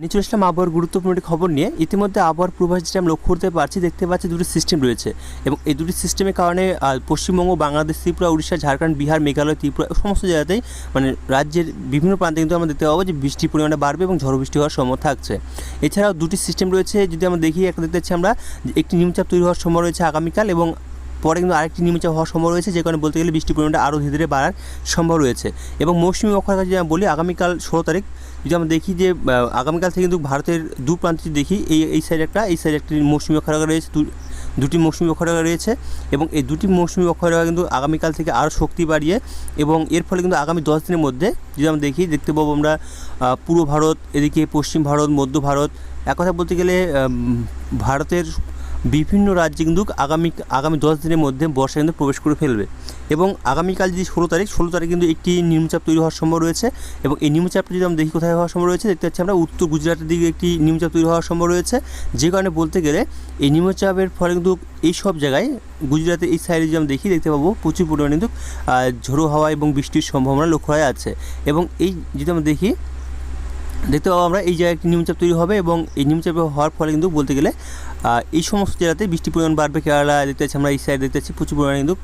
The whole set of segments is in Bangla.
নিয়ে চলে আসলাম আবহাওয়ার গুরুত্বপূর্ণ একটি খবর নিয়ে। ইতিমধ্যে আবহাওয়ার পূর্বাভাস যেটা আমরা লক্ষ্য করতে পারছি, দেখতে পাচ্ছি দুটি সিস্টেম রয়েছে এবং এই দুটি সিস্টেমের কারণে পশ্চিমবঙ্গ, বাংলাদেশ, ত্রিপুরা, উড়িষ্যা, ঝাড়খণ্ড, বিহার, মেঘালয়, ত্রিপুরা সমস্ত জায়গাতেই মানে রাজ্যের বিভিন্ন প্রান্তে কিন্তু আমরা দেখতে পাবো যে বৃষ্টির পরিমাণটা বাড়বে এবং ঝড় বৃষ্টি হওয়ার সম্ভাবনা থাকছে। এছাড়াও দুটি সিস্টেম রয়েছে, যদি আমরা দেখি একটা দেখতে পাচ্ছি আমরা একটি নিম্নচাপ তৈরি হওয়ার সম্ভাবনা রয়েছে আগামীকাল এবং পরে কিন্তু আরেকটি নিম্নচাপ হওয়ার সম্ভব রয়েছে, যে কারণে বলতে গেলে বৃষ্টির পরিমাণটা আরও ধীরে ধীরে বাড়ার সম্ভব রয়েছে। এবং মৌসুমী অক্ষরেখা যদি আমি বলি, আগামীকাল 16 তারিখ যদি আমরা দেখি যে আগামীকাল থেকে কিন্তু ভারতের দু প্রান্তে যদি দেখি এই সাইডে একটা, এই সাইডে একটি মৌসুমী অক্ষরেখা রয়েছে, দুটি মৌসুমী অক্ষরেখা রয়েছে এবং এই দুটি মৌসুমী অক্ষরেখা কিন্তু আগামীকাল থেকে আরও শক্তি বাড়িয়ে এবং এর ফলে কিন্তু আগামী 10 দিনের মধ্যে যদি আমরা দেখতে পাবো আমরা পূর্ব ভারত, এদিকে পশ্চিম ভারত, মধ্য ভারত, এক কথা বলতে গেলে ভারতের বিভিন্ন রাজ্যে কিন্তু আগামী 10 দিনের মধ্যে বর্ষা কিন্তু প্রবেশ করে ফেলবে। এবং আগামীকাল যদি 16 তারিখ কিন্তু একটি নিম্নচাপ তৈরি হওয়ার সম্ভব রয়েছে এবং এই নিম্নচাপটা যদি আমরা দেখি কোথায় হওয়ার সম্ভব রয়েছে, দেখতে পাচ্ছি আমরা উত্তর গুজরাটের দিকে একটি নিম্নচাপ তৈরি হওয়ার সম্ভব রয়েছে, যে কারণে বলতে গেলে এই নিম্নচাপের ফলে কিন্তু এই সব জায়গায় গুজরাটের এই সাইডে যদি আমরা দেখতে পাবো প্রচুর পরিমাণে কিন্তু ঝোড়ো হাওয়া এবং বৃষ্টির সম্ভাবনা লক্ষ্য করা যাচ্ছে। এবং এই যদি আমরা দেখতে পাবো আমরা এই জায়গায় একটি নিম্নচাপ তৈরি হবে এবং এই নিম্নচাপ হওয়ার ফলে কিন্তু বলতে গেলে এই সমস্ত জায়গাতে বৃষ্টির পরিমাণ বাড়বে। কেরালা দেখতে পাচ্ছি আমরা এই সাইড দেখতে পাচ্ছি প্রচুর পরিমাণে কিন্তু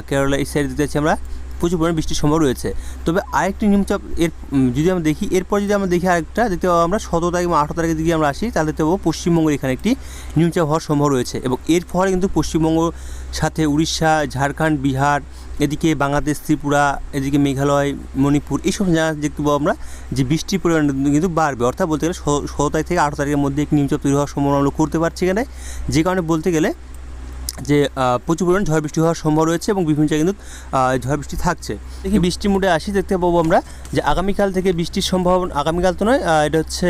কেরালা এই সাইড দেখতে পাচ্ছি আমরা প্রচুর পরিমাণে বৃষ্টির সম্ভব রয়েছে। তবে আরেকটি নিম্নচাপ যদি আমরা দেখি, এরপর যদি আমরা দেখি আরেকটা দেখতে পাবো আমরা 17 তারিখ এবং 18 তারিখের দিকে আমরা আসি, তাহলে দেখতে পাবো পশ্চিমবঙ্গের এখানে একটি নিম্নচাপ হওয়ার সম্ভব রয়েছে এবং এর ফলে কিন্তু পশ্চিমবঙ্গ সাথে উড়িষ্যা, ঝাড়খণ্ড, বিহার, এদিকে বাংলাদেশ, ত্রিপুরা, এদিকে মেঘালয়, মণিপুর, এইসব জায়গা দেখতে পাবো আমরা যে বৃষ্টির পরিমাণ কিন্তু বাড়বে। অর্থাৎ বলতে গেলে 16 তারিখ থেকে 18 তারিখের মধ্যে একটি নিম্নচাপ তৈরি হওয়ার সম্ভাবনা আমরা করতে পারছি এখানে, যে কারণে বলতে গেলে যে প্রচুর পরিমাণ ঝড় বৃষ্টি হওয়ার সম্ভব রয়েছে এবং বিভিন্ন জায়গায় কিন্তু ঝড় বৃষ্টি থাকছে। দেখি বৃষ্টির মুডে আসি, দেখতে পাবো আমরা যে আগামীকাল থেকে বৃষ্টির সম্ভাবনা, আগামীকাল তো নয়, এটা হচ্ছে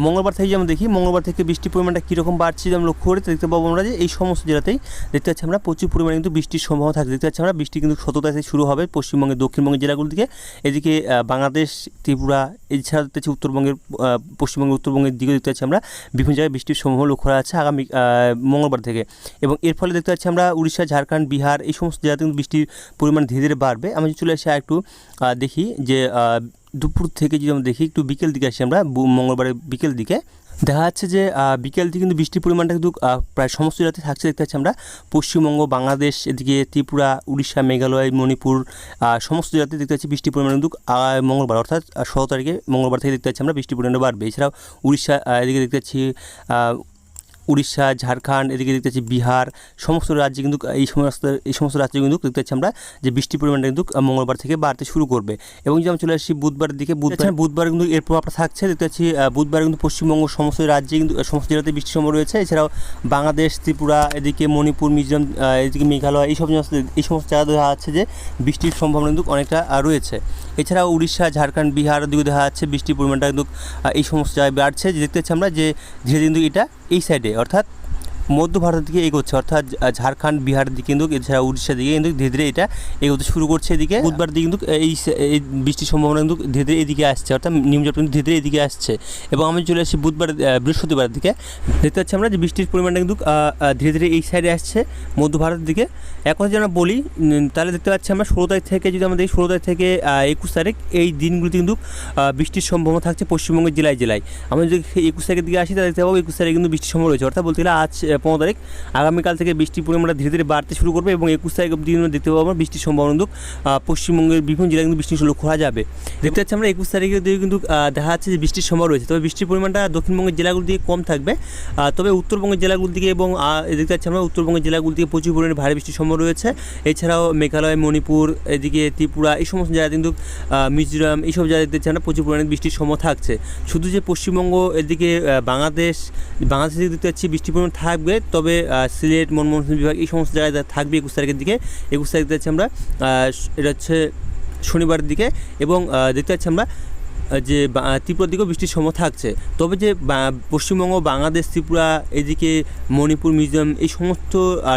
মঙ্গলবার থেকে যেমন দেখি, মঙ্গলবার থেকে বৃষ্টির পরিমাণটা কীরকম বাড়ছে যদি আমরা লক্ষ্য করি, দেখতে পাবো আমরা যে এই সমস্ত জেলাতেই দেখতে পাচ্ছি আমরা প্রচুর পরিমাণে কিন্তু বৃষ্টির সম্ভাবনা থাকছে। দেখতে পাচ্ছি আমরা বৃষ্টি কিন্তু 17 তারিখ থেকে শুরু হবে পশ্চিমবঙ্গের দক্ষিণবঙ্গের জেলাগুলো দিকে, এদিকে বাংলাদেশ, ত্রিপুরা, এছাড়া দেখতে পাচ্ছি উত্তরবঙ্গের পশ্চিমবঙ্গের উত্তরবঙ্গের দিকে দেখতে পাচ্ছি আমরা বিভিন্ন জায়গায় বৃষ্টির সম্ভাবনা লক্ষ্য করা আছে আগামী মঙ্গলবার থেকে। এবং এর ফলে দেখতে পাচ্ছি আমরা উড়িষ্যা, ঝাড়খণ্ড, বিহার এই সমস্ত জায়গাতে কিন্তু বৃষ্টির পরিমাণ ধীরে ধীরে বাড়বে। আমি চলে আসি একটু দেখি যে দুপুর থেকে যদি আমরা দেখি একটু বিকেল দিকে আসি আমরা, মঙ্গলবারের বিকেল দিকে দেখা যাচ্ছে যে বিকেল থেকে কিন্তু বৃষ্টির পরিমাণটা কিন্তু প্রায় সমস্ত জায়গাতে থাকছে। দেখতে পাচ্ছি আমরা পশ্চিমবঙ্গ, বাংলাদেশ, এদিকে ত্রিপুরা, উড়িষ্যা, মেঘালয়, মণিপুর সমস্ত জায়গাতে দেখতে পাচ্ছি বৃষ্টির পরিমাণ কিন্তু মঙ্গলবার অর্থাৎ 16 তারিখে মঙ্গলবার থেকে দেখতে পাচ্ছি আমরা বৃষ্টির পরিমাণটা বাড়বে। এছাড়াও উড়িষ্যা, এদিকে দেখতে পাচ্ছি উড়িষ্যা, ঝাড়খণ্ড, এদিকে দেখতে পাচ্ছি বিহার, সমস্ত রাজ্যে কিন্তু এই সমস্ত রাজ্যে কিন্তু দেখতে পাচ্ছি আমরা যে বৃষ্টির পরিমাণটা কিন্তু মঙ্গলবার থেকে বাড়তে শুরু করবে। এবং যদি আমরা চলে আসি বুধবারের দিকে, বুধবার কিন্তু এর প্রভাবটা থাকছে। দেখতে পাচ্ছি বুধবার কিন্তু পশ্চিমবঙ্গ সমস্ত রাজ্যে কিন্তু সমস্ত জেলাতে বৃষ্টির সম্ভাবনা রয়েছে। এছাড়াও বাংলাদেশ, ত্রিপুরা, এদিকে মণিপুর, মিজোরাম, এদিকে মেঘালয় এই সমস্ত জায়গায় দেখা যাচ্ছে যে বৃষ্টির সম্ভাবনা কিন্তু অনেকটা রয়েছে। এছাড়াও উড়িষ্যা, ঝাড়খণ্ড, বিহার দিকে দেখা যাচ্ছে বৃষ্টির পরিমাণটা কিন্তু এই সমস্ত জায়গায় বাড়ছে। দেখতে পাচ্ছি আমরা যে ধীরে ধীরে কিন্তু এটা এই সাইডে অর্থাৎ মধ্য ভারতের দিকে এগোচ্ছে, অর্থাৎ ঝাড়খণ্ড, বিহারের দিকে কিন্তু, এছাড়া উড়িষ্যার দিকে কিন্তু ধীরে ধীরে এটা এগোতে শুরু করছে। এদিকে বুধবার দিকে কিন্তু এই বৃষ্টির সম্ভাবনা কিন্তু ধীরে ধীরে এদিকে আসছে, অর্থাৎ নিম্নচাপ কিন্তু ধীরে ধীরে এদিকে আসছে। এবং আমি চলে আসছি বৃহস্পতিবার দিকে, দেখতে পাচ্ছি আমরা যে বৃষ্টির পরিমাণটা কিন্তু ধীরে ধীরে এই সাইডে আসছে মধ্য ভারতের দিকে। এখন যদি আমরা বলি তাহলে দেখতে পাচ্ছি আমরা 16 তারিখ থেকে যদি আমরা দেখি 16 তারিখ থেকে 21 তারিখ এই দিনগুলিতে কিন্তু বৃষ্টির সম্ভাবনা থাকছে পশ্চিমবঙ্গের জেলায় জেলায়। আমরা যদি 21 তারিখের দিকে আসি তাহলে দেখতে পাবো 21 তারিখে কিন্তু বৃষ্টির সম্ভাবনা রয়েছে, অর্থাৎ বলতে গেলে আজ 15 তারিখ, আগামীকাল থেকে বৃষ্টির পরিমাণটা ধীরে ধীরে বাড়তে শুরু করবে এবং 21 তারিখ অবধি দেখতে পাবো আমরা বৃষ্টির সম্ভাবনা কিন্তু পশ্চিমবঙ্গের বিভিন্ন জেলায় কিন্তু বৃষ্টির লক্ষ্য করা যাবে। দেখতে পাচ্ছি আমরা 21 তারিখের দিকে কিন্তু দেখা যাচ্ছে যে বৃষ্টির সম্ভাবনা রয়েছে, তবে বৃষ্টির পরিমাণটা দক্ষিণবঙ্গের জেলাগুলো দিকে কম থাকবে, তবে উত্তরবঙ্গের জেলাগুলো দিকে এবং দেখতে পাচ্ছি আমরা উত্তরবঙ্গের জেলাগুলো দিকে প্রচুর পরিমাণে ভারী বৃষ্টির সম্ভাবনা রয়েছে। এছাড়াও মেঘালয়, মণিপুর, এদিকে ত্রিপুরা এই সমস্ত জায়গায় কিন্তু মিজোরাম এইসব জায়গায় দেখতে আমরা প্রচুর পরিমাণে বৃষ্টির সম্ভাবনা থাকছে। শুধু যে পশ্চিমবঙ্গ, এদিকে বাংলাদেশে দেখতে পাচ্ছি বৃষ্টির পরিমাণ থাকবে, তবে সিলেট, মনমোহন বিভাগ এই সমস্ত জায়গায় থাকবে 21 তারিখের দিকে। 21 তারিখ দেখতে পাচ্ছি আমরা এটা হচ্ছে শনিবারের দিকে এবং দেখতে পাচ্ছি আমরা যে ত্রিপুরার দিকেও বৃষ্টির সম্ভাবনা থাকছে। তবে যে পশ্চিমবঙ্গ, বাংলাদেশ, ত্রিপুরা, এদিকে মণিপুর, মিজোরাম এই সমস্ত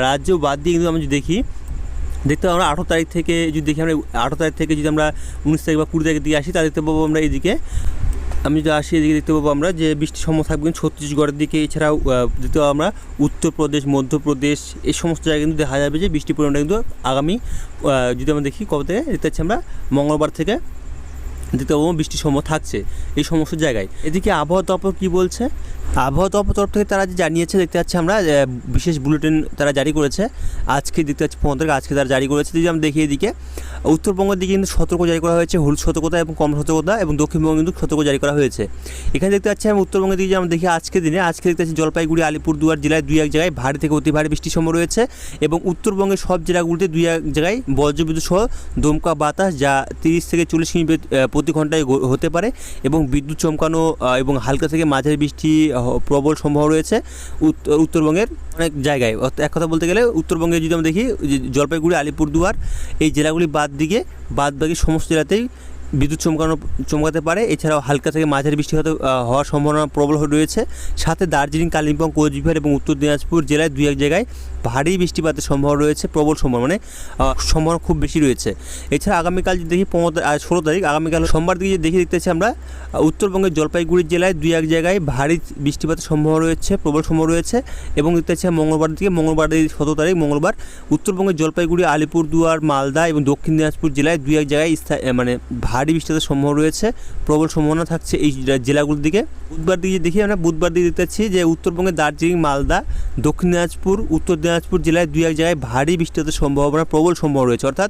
রাজ্য বাদ দিয়ে কিন্তু আমরা যদি দেখতে পাবো আমরা 18 তারিখ থেকে যদি দেখি আমরা 18 তারিখ থেকে যদি আমরা 19 তারিখ বা 20 তারিখের দিকে আসি তাহলে দেখতে পাবো আমরা এদিকে, আমি যদি আসি এদিকে দেখতে পাবো আমরা যে বৃষ্টির সম্ভাবনা থাকবে ছত্তিশগড়ের দিকে। এছাড়াও দেখতে পাবো আমরা উত্তরপ্রদেশ, মধ্যপ্রদেশ এই সমস্ত জায়গায় কিন্তু দেখা যাবে যে বৃষ্টির পরিমাণটা কিন্তু আগামী যদি আমরা দেখি কবে থেকে দেখতে পাচ্ছি আমরা মঙ্গলবার থেকে দেখতে পাবো বৃষ্টির সম্ভাবনা থাকছে এই সমস্ত জায়গায়। এদিকে আবহাওয়া দপ্তর কী বলছে, আবহাওয়া দপ্তর তরফ থেকে তারা যে জানিয়েছে, দেখতে পাচ্ছি আমরা বিশেষ বুলেটিন তারা জারি করেছে আজকে, দেখতে পাচ্ছি 15 তারিখ আজকে তারা জারি করেছে। যদি আমরা দেখি এদিকে উত্তরবঙ্গের দিকে কিন্তু সতর্ক জারি করা হয়েছে, হলুদ সতর্কতা এবং কম সতর্কতা, এবং দক্ষিণবঙ্গে কিন্তু সতর্ক জারি করা হয়েছে। এখানে দেখতে পাচ্ছি আমি উত্তরবঙ্গের দিকে আমরা দেখি আজকে দেখতে পাচ্ছি জলপাইগুড়ি আলিপুরদুয়ার জেলায় 2-1 জায়গায় ভারী থেকে অতি ভারী বৃষ্টির সম্ভাবনা রয়েছে, এবং উত্তরবঙ্গের সব জেলাগুলিতে 2-1 জায়গায় বজ্রবিদ্যুৎ সহ দমকা বাতাস যা 30 থেকে 40 কিমি প্রতি ঘন্টায় হতে পারে, এবং বিদ্যুৎ চমকানো এবং হালকা থেকে মাঝারি বৃষ্টি প্রবল সম্ভাবনা রয়েছে উত্তরবঙ্গের অনেক জায়গায়। এক কথা বলতে গেলে উত্তরবঙ্গে যদি আমরা দেখি জলপাইগুড়ি আলিপুরদুয়ার এই জেলাগুলি বাদ বাকি সমস্ত জেলাতেই বিদ্যুৎ চমকাতে পারে। এছাড়াও হালকা থেকে মাঝারি বৃষ্টি হওয়ার সম্ভাবনা প্রবল রয়েছে। সাথে দার্জিলিং, কালিম্পং, কোচবিহার এবং উত্তর দিনাজপুর জেলায় 2-1 জায়গায় ভারী বৃষ্টিপাতের সম্ভাবনা রয়েছে, প্রবল সম্ভাবনা, মানে সম্ভাবনা খুব বেশি রয়েছে। এছাড়া আগামীকাল যদি দেখি 16 তারিখ আগামীকাল সোমবার দিকে দেখতে পাচ্ছি আমরা উত্তরবঙ্গের জলপাইগুড়ি জেলায় 2-1 জায়গায় ভারী বৃষ্টিপাতের সম্ভাবনা রয়েছে, প্রবল সম্ভাবনা রয়েছে। এবং দেখতে পাচ্ছি মঙ্গলবার 17 তারিখ মঙ্গলবার উত্তরবঙ্গের জলপাইগুড়ি, আলিপুরদুয়ার, মালদা এবং দক্ষিণ দিনাজপুর জেলায় 2-1 জায়গায় মানে ভারী বৃষ্টিপাতের সম্ভাবনা রয়েছে, প্রবল সম্ভাবনা থাকছে এই জেলাগুলোর দিকে। বুধবার দিকে দেখি আমরা দেখতে পাচ্ছি যে উত্তরবঙ্গের দার্জিলিং, মালদা, দক্ষিণ দিনাজপুর, উত্তর দিনাজপুর জেলায় 2-1 জায়গায় ভারী বৃষ্টিপাতের সম্ভাবনা, প্রবল সম্ভাবনা রয়েছে, অর্থাৎ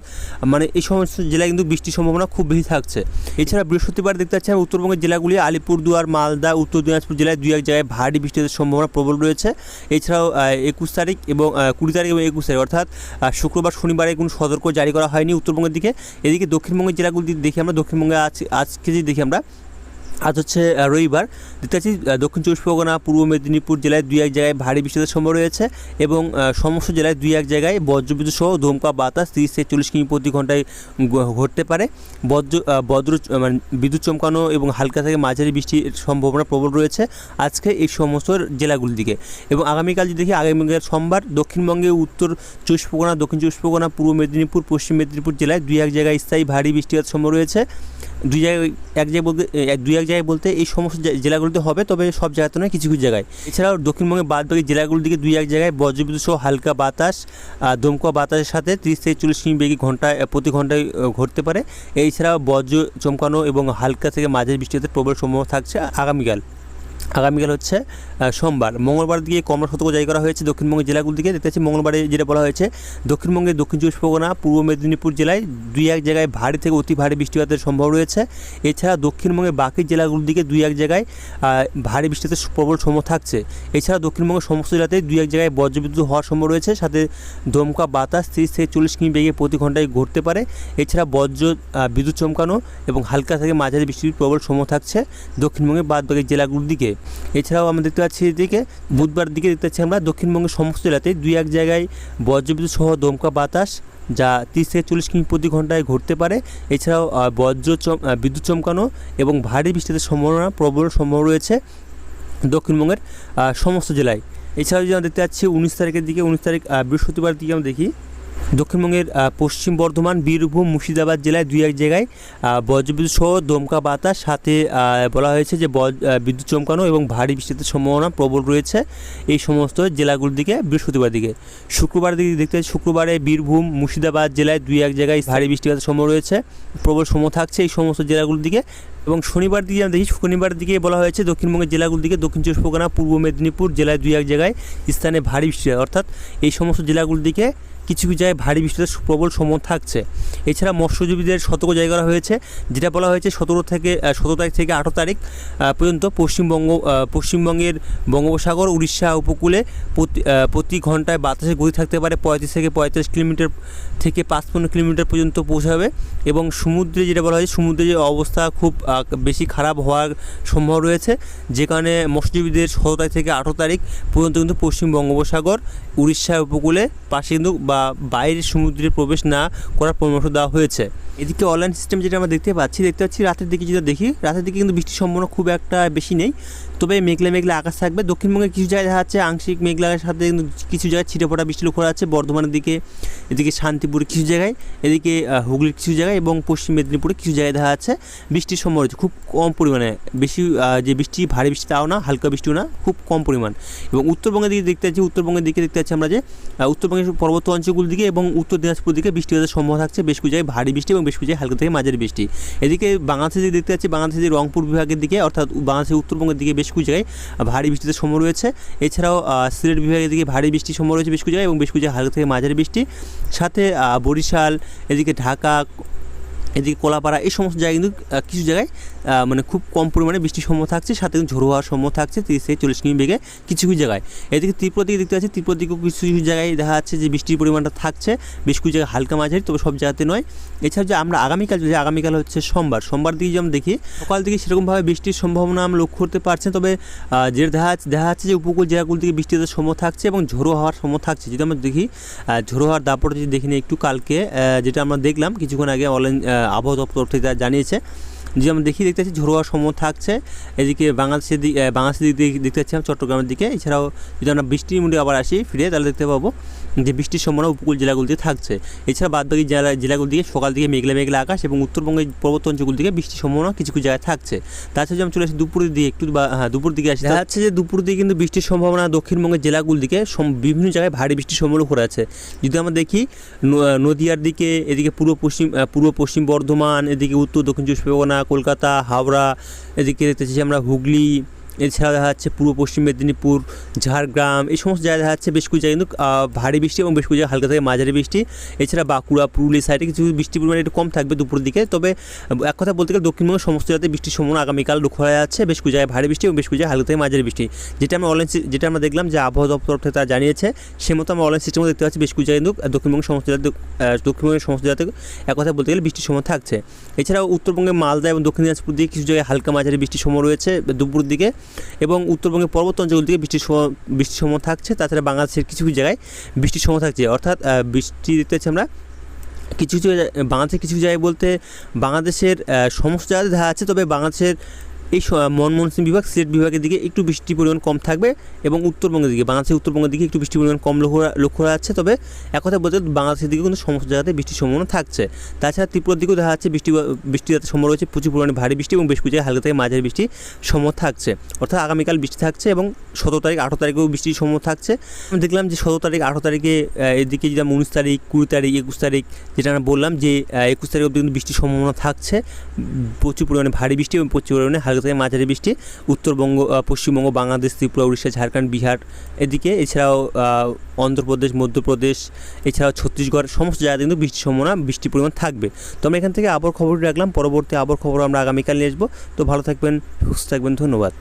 মানে এই সমস্ত জেলায় কিন্তু বৃষ্টির সম্ভাবনা খুব বেশি থাকছে। এছাড়া বৃহস্পতিবার দেখতে পাচ্ছি উত্তরবঙ্গের জেলাগুলি আলিপুরদুয়ার, মালদা, উত্তর দিনাজপুর জেলায় 2-1 জায়গায় ভারী বৃষ্টিপাতের সম্ভাবনা প্রবল রয়েছে। এছাড়াও 21 তারিখ এবং 20 তারিখ এবং 21 তারিখ অর্থাৎ শুক্রবার, শনিবারে কোনো সতর্ক জারি করা হয়নি উত্তরবঙ্গের দিকে। এদিকে দক্ষিণবঙ্গের জেলাগুলি দেখি আমরা, দক্ষিণবঙ্গে আজকে যদি দেখি আমরা, আজ হচ্ছে রবিবার, দেখতে পাচ্ছি দক্ষিণ 24 পরগনা, পূর্ব মেদিনীপুর জেলায় 2-1 জায়গায় ভারী বৃষ্টিপাতের সম্ভাবনা রয়েছে, এবং সমস্ত জেলায় 2-1 জায়গায় বজ্রবিদ্যুৎ সহ দমকা বাতাস 30 থেকে 40 কিমি প্রতি ঘন্টায় ঘটতে পারে। মানে বিদ্যুৎ চমকানো এবং হালকা থেকে মাঝারি বৃষ্টির সম্ভাবনা প্রবল রয়েছে আজকে এই সমস্ত জেলাগুলির দিকে। এবং আগামীকাল যদি দেখি, আগামীকাল সোমবার দক্ষিণবঙ্গে উত্তর 24 পরগনা, দক্ষিণ 24 পরগনা, পূর্ব মেদিনীপুর, পশ্চিম মেদিনীপুর জেলায় 2-1 জায়গায় স্থায়ী ভারী বৃষ্টিপাতের সম্ভাবনা রয়েছে। 2-1 জায়গায় বলতে এই সমস্ত জেলাগুলিতে হবে, তবে সব জায়গাতে নয়, কিছু কিছু জায়গায়। এছাড়াও দক্ষিণবঙ্গের বাদবাকি জেলাগুলির দিকে 2-1 জায়গায় বজ্রবিদ্যুৎ সহ হালকা বাতাস, দমকা বাতাসের সাথে 30 থেকে 40 কিমি বেগে প্রতি ঘন্টায় ঘটতে পারে। এছাড়াও বজ্র চমকানো এবং হালকা থেকে মাঝারি বৃষ্টিপাতের প্রবল সম্ভাবনা থাকছে আগামীকাল হচ্ছে সোমবার। মঙ্গলবার দিকে কমলা সতর্ক জারি করা হয়েছে দক্ষিণবঙ্গের জেলাগুলির দিকে। দেখতে পাচ্ছি মঙ্গলবারে যেটা বলা হয়েছে, দক্ষিণবঙ্গের দক্ষিণ 24 পরগনা, পূর্ব মেদিনীপুর জেলায় 2-1 জায়গায় ভারী থেকে অতি ভারী বৃষ্টিপাতের সম্ভাবনা রয়েছে। এছাড়া দক্ষিণবঙ্গের বাকি জেলাগুলির দিকে 2-1 জায়গায় ভারী বৃষ্টিপাতের প্রবল সম্ভাবনা থাকছে। এছাড়া দক্ষিণবঙ্গের সমস্ত জেলাতেই 2-1 জায়গায় বজ্রবিদ্যুৎ হওয়ার সম্ভাবনা রয়েছে, সাথে দমকা বাতাস 30 থেকে 40 কিমি বেগে প্রতি ঘন্টায় ঘটতে পারে। এছাড়া বিদ্যুৎ চমকানো এবং হালকা থেকে মাঝারি বৃষ্টির প্রবল সম্ভাবনা থাকছে দক্ষিণবঙ্গের বাদবাকি জেলাগুলির দিকে। এছাড়াও আমরা দেখতে পাচ্ছি এদিকে বুধবার দিকে দেখতে পাচ্ছি আমরা দক্ষিণবঙ্গের সমস্ত জেলাতে 2-1 জায়গায় বজ্রবিদ্যুৎ সহ দমকা বাতাস যা 30 থেকে 40 কিমি প্রতি ঘন্টায় ঘটতে পারে। এছাড়াও বিদ্যুৎ চমকানো এবং ভারী বৃষ্টিপাতের সম্ভাবনা, প্রবল সম্ভাবনা রয়েছে দক্ষিণবঙ্গের সমস্ত জেলায়। এছাড়াও যদি আমরা দেখতে পাচ্ছি 19 তারিখের দিকে, 19 তারিখ বৃহস্পতিবার দিকে আমরা দেখি দক্ষিণবঙ্গের পশ্চিম বর্ধমান, বীরভূম, মুর্শিদাবাদ জেলায় 2-1 জায়গায় বজ্রবিদ্যুৎ সহ দমকা বাতাস, সাথে বলা হয়েছে যে বিদ্যুৎ চমকানো এবং ভারী বৃষ্টিপাতের সম্ভাবনা প্রবল রয়েছে এই সমস্ত জেলাগুলির দিকে বৃহস্পতিবার দিকে। শুক্রবার দিকে দেখতে পাচ্ছি শুক্রবারে বীরভূম, মুর্শিদাবাদ জেলায় 2-1 জায়গায় ভারী বৃষ্টিপাতের সম্ভাবনা রয়েছে, প্রবল সম্ভাবনা থাকছে এই সমস্ত জেলাগুলির দিকে। এবং শনিবার দিকে আমরা দেখি, শনিবার দিকে বলা হয়েছে দক্ষিণবঙ্গের জেলাগুলির দিকে দক্ষিণ 24 পরগনা, পূর্ব মেদিনীপুর জেলায় 2-1 জায়গায় স্থানে ভারী বৃষ্টিপাত, অর্থাৎ এই সমস্ত জেলাগুলির দিকে কিছু কিছু জায়গায় ভারী বৃষ্টিপাতের প্রবল সম্ভাবনা থাকছে। এছাড়া মৎস্যজীবীদের সতর্ক জারি করা হয়েছে, যেটা বলা হয়েছে 17 তারিখ থেকে 18 তারিখ পর্যন্ত পশ্চিমবঙ্গের বঙ্গোপসাগর, উড়িষ্যা উপকূলে প্রতি ঘন্টায় বাতাসের গতি থাকতে পারে 35 থেকে 45 কিলোমিটার থেকে 55 কিলোমিটার পর্যন্ত পৌঁছাবে। এবং সমুদ্রে যেটা বলা হয়েছে, সমুদ্রের যে অবস্থা খুব বেশি খারাপ হওয়ার সম্ভাবনা রয়েছে, যে কারণে মৎস্যজীবীদের 17 তারিখ থেকে 18 তারিখ পর্যন্ত কিন্তু পশ্চিম বঙ্গোপসাগর, উড়িষ্যা উপকূলে পাশে কিন্তু বা বাইরের সমুদ্রে প্রবেশ না করার পরামর্শ দেওয়া হয়েছে। এদিকে অনলাইন সিস্টেম যেটা আমরা দেখতে পাচ্ছি রাতের দিকে যেটা দেখি, রাতের দিকে কিন্তু বৃষ্টির সম্ভাবনা খুব একটা বেশি নেই, তবে মেঘলা আকাশ থাকবে। দক্ষিণবঙ্গের কিছু জায়গায় দেখা যাচ্ছে আংশিক মেঘলার সাথে কিন্তু কিছু জায়গায় ছিটেফোঁটা বৃষ্টি লক্ষ্য করা যাচ্ছে, বর্ধমানের দিকে, এদিকে শান্তিপুরে কিছু জায়গায়, এদিকে হুগলির কিছু জায়গায় এবং পশ্চিম মেদিনীপুরে কিছু জায়গায় দেখা যাচ্ছে বৃষ্টির সম্ভাবনা রয়েছে খুব কম পরিমাণে, বেশি যে বৃষ্টি ভারী বৃষ্টি তাও না, হালকা বৃষ্টিও না, খুব কম পরিমাণ। এবং উত্তরবঙ্গের দিকে দেখতে পাচ্ছি আমরা যে উত্তরবঙ্গের পর্বত অঞ্চল অঞ্চলগুলোর দিকে এবং উত্তর দিনাজপুর দিকে বৃষ্টিপাতের সম্ভাবনা থাকছে, বেশ কিছু জায়গায় ভারী বৃষ্টি এবং বেশ কিছু জায়গায় হালকা থেকে মাঝারি বৃষ্টি। এদিকে বাংলাদেশে যে দেখতে পাচ্ছি, বাংলাদেশের রংপুর বিভাগের দিকে অর্থাৎ বাংলাদেশের উত্তরবঙ্গের দিকে বেশ কিছু জায়গায় ভারী বৃষ্টিতে সম্ভাবনা রয়েছে। এছাড়াও সিলেট বিভাগের দিকে ভারী বৃষ্টির সম্ভাবনা রয়েছে বেশ কিছু জায়গায় এবং বেশ কিছু জায়গায় হালকা থেকে মাঝারি বৃষ্টি। সাথে বরিশাল, এদিকে ঢাকা, এদিকে কলাপাড়া, এই সমস্ত জায়গায় কিন্তু কিছু জায়গায় মানে খুব কম পরিমাণে বৃষ্টির সম্ভাবনা থাকছে, সাথে ঝোড়ো হওয়ার সম্ভাবনা থাকছে 30 থেকে 40 কিমি বেগে কিছু কিছু জায়গায়। এদিকে ত্রিপুরা দিকে দেখতে পাচ্ছি, ত্রিপুরা দিকেও কিছু কিছু জায়গায় দেখা যাচ্ছে যে বৃষ্টির পরিমাণটা থাকছে, বেশ কিছু জায়গায় হালকা মাঝারি, তবে সব জায়গাতে নয়। এছাড়া যে আমরা আগামীকাল হচ্ছে সোমবার দিকে যেমন দেখি সকাল দিকে সেরকমভাবে বৃষ্টির সম্ভাবনা আমরা লক্ষ্য করতে পারছি, তবে যেটা দেখা যাচ্ছে যে উপকূল জেলাগুলো থেকে বৃষ্টির সম্ভাবনা থাকছে এবং ঝোড়ো হওয়ার সম্ভাবনা থাকছে। যদি আমরা দেখি ঝোড়ো হওয়ার দাপটটা যদি দেখি একটু কালকে যেটা আমরা দেখলাম কিছুক্ষণ আগে অনলাইন আবহাওয়া দপ্তর থেকে জানিয়েছে, যে আমরা দেখতে পাচ্ছি ঝোড়ো হওয়ার সম্ভাবনা থাকছে। এদিকে বাংলাদেশের দিকে দেখতে পাচ্ছি চট্টগ্রামের দিকে। এছাড়াও যদি আমরা বৃষ্টির মুডে আবার আসি ফিরে, তাহলে দেখতে পাবো যে বৃষ্টির সম্ভাবনা উপকূল জেলাগুলিতে থাকছে। এছাড়া বাদবাকি জেলাগুলো দিকে সকাল দিকে মেঘলা আকাশ এবং উত্তরবঙ্গের পর্বত অঞ্চলগুলো দিকে বৃষ্টির সম্ভাবনা কিছু কিছু জায়গায় থাকছে। তাছাড়া যদি আমি চলে আসি দুপুরের দিকে দুপুর দিকে আসি, দেখা যাচ্ছে যে দুপুর দিকে কিন্তু বৃষ্টির সম্ভাবনা দক্ষিণবঙ্গের জেলাগুলো দিকে বিভিন্ন জায়গায় ভারী বৃষ্টির সম্ভাবনা করে আছে। যদি আমরা দেখি নদিয়ার দিকে, এদিকে পূর্ব পশ্চিম বর্ধমান, এদিকে উত্তর দক্ষিণ চব্বিশ পরগনা, কলকাতা, হাওড়া, এদিকে দেখতেছি আমরা হুগলি, এছাড়া দেখা যাচ্ছে পূর্ব পশ্চিম মেদিনীপুর, ঝাড়গ্রাম, এই সমস্ত জায়গায় দেখা যাচ্ছে বেশ কিছু জায়গায় কিন্তু ভারী বৃষ্টি এবং বেশ কিছু জায়গায় হালকা থেকে মাঝারি বৃষ্টি। এছাড়া বাঁকুড়া, পুরুলিয়া সাইডে কিছু বৃষ্টির পরিমাণ একটু কম থাকবে দুপুরের দিকে, তবে এক কথা বলতে গেলে দক্ষিণবঙ্গের সমস্ত জায়গাতে বৃষ্টির সম্ভাবনা আগামীকাল লক্ষ্য করা যাচ্ছে, বেশ কিছু জায়গায় ভারী বৃষ্টি এবং বেশ কিছু জায়গায় হালকা থেকে মাঝারি বৃষ্টি। যেটা আমরা দেখলাম যে আবহাওয়া দপ্তর থেকে তারা জানিয়েছে, সে মতো আমরা অনলাইন সিস্টেমে দেখতে পাচ্ছি বেশ কিছু জায়গায় কিন্তু দক্ষিণবঙ্গের সমস্ত জায়গাতে এক কথা বলতে গেলে বৃষ্টির সম্ভাবনা থাকছে। এছাড়াও উত্তরবঙ্গের মালদা এবং দক্ষিণ দিনাজপুর দিকে কিছু জায়গায় হালকা মাঝারি বৃষ্টির সম্ভাবনা রয়েছে দুপুরের দিকে, এবং উত্তরবঙ্গের পর্বত অঞ্চলগুলো দিকে বৃষ্টির সম্ভাবনা থাকছে। তাছাড়া বাংলাদেশের কিছু কিছু জায়গায় বৃষ্টির সম্ভাবনা থাকছে, অর্থাৎ বৃষ্টি দেখতে পাচ্ছি আমরা কিছু কিছু বাংলাদেশের কিছু জায়গায় বলতে বাংলাদেশের সমস্ত জায়গায় দেখা যাচ্ছে, তবে বাংলাদেশের এই মনমোহন সিং বিভাগ, সিলেট বিভাগের দিকে একটু বৃষ্টির পরিমাণ কম থাকবে এবং উত্তরবঙ্গের দিকে, বাংলাদেশের উত্তরবঙ্গের দিকে একটু বৃষ্টির পরিমাণ কম লক্ষ্য করা যাচ্ছে, তবে এক কথা বলতে বাংলাদেশের দিকে কিন্তু সমস্ত জায়গাতে বৃষ্টির সম্ভাবনা থাকছে। তাছাড়া ত্রিপুরার দিকেও দেখা যাচ্ছে বৃষ্টির সম্ভাবনা রয়েছে, প্রচুর পরিমাণে ভারী বৃষ্টি এবং বেশ কিছু জায়গায় হালকা থেকে মাঝারি বৃষ্টির সম্ভাবনা থাকছে। অর্থাৎ আগামীকাল বৃষ্টি থাকছে এবং 17 তারিখ 18 তারিখেও বৃষ্টির সম্ভাবনা থাকছে। আমি দেখলাম যে 17 তারিখ 18 তারিখে এদিকে যেটা 19 তারিখ 20 তারিখ 21 তারিখ, যেটা আমরা বললাম যে 21 তারিখ অবধি কিন্তু বৃষ্টির সম্ভাবনা থাকছে, প্রচুর পরিমাণে ভারী বৃষ্টি এবং প্রচুর পরিমাণে হালকা থেকে মাঝারি বৃষ্টি উত্তরবঙ্গ, পশ্চিমবঙ্গ, বাংলাদেশ, ত্রিপুরা, উড়িষ্যা, ঝাড়খণ্ড, বিহার এদিকে, এছাড়াও অন্ধ্রপ্রদেশ, মধ্যপ্রদেশ, এছাড়াও ছত্তিশগড়, সমস্ত জায়গায় কিন্তু বৃষ্টির পরিমাণ থাকবে। তো আমরা এখান থেকে আবহাওয়ার খবর রাখলাম, পরবর্তী আবহাওয়ার খবর আমরা আগামীকাল নিয়ে আসবো। তো ভালো থাকবেন, সুস্থ থাকবেন, ধন্যবাদ।